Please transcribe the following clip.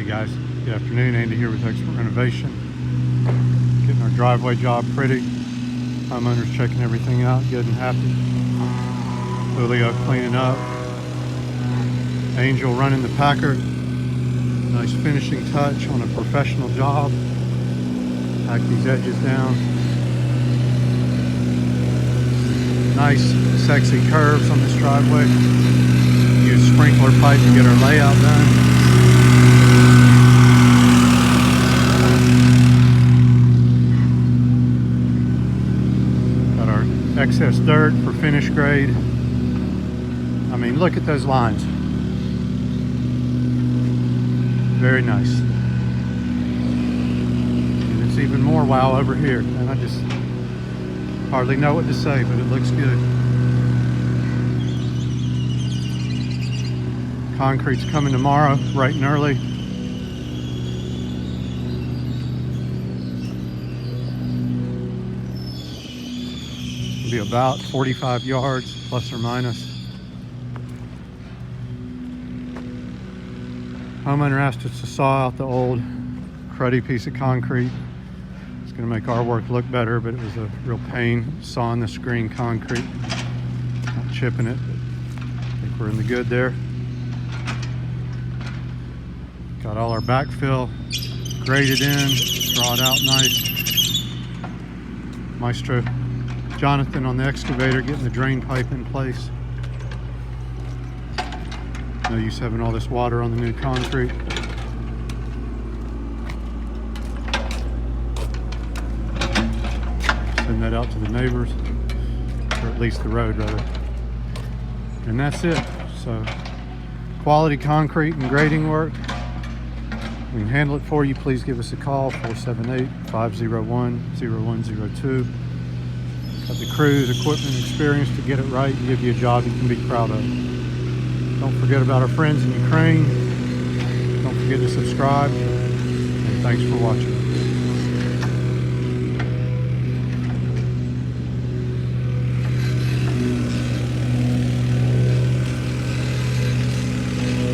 Hey guys, good afternoon. Andy here with Expert Renovation. Getting our driveway job pretty. Homeowners checking everything out, good and happy. Julio cleaning up. Angel running the packer. Nice finishing touch on a professional job. Pack these edges down. Nice, sexy curves on this driveway. Use sprinkler pipe to get our layout done. Excess dirt for finish grade. I mean, look at those lines. Very nice. And it's even more wow over here. And I just hardly know what to say, but it looks good. Concrete's coming tomorrow, bright and early. Be about 45 yards plus or minus. Homeowner asked us to saw out the old cruddy piece of concrete. It's going to make our work look better, but it was a real pain sawing this green concrete, not chipping it, but I think we're in the good there. Got all our backfill graded in, strawed out nice. Maestro Jonathan on the excavator getting the drain pipe in place. No use having all this water on the new concrete. Send that out to the neighbors, or at least the road rather. And that's it. So quality concrete and grading work. We can handle it for you. Please give us a call, 478-501-0102. Got the crews, equipment, experience to get it right and give you a job you can be proud of. Don't forget about our friends in Ukraine. Don't forget to subscribe. And thanks for watching.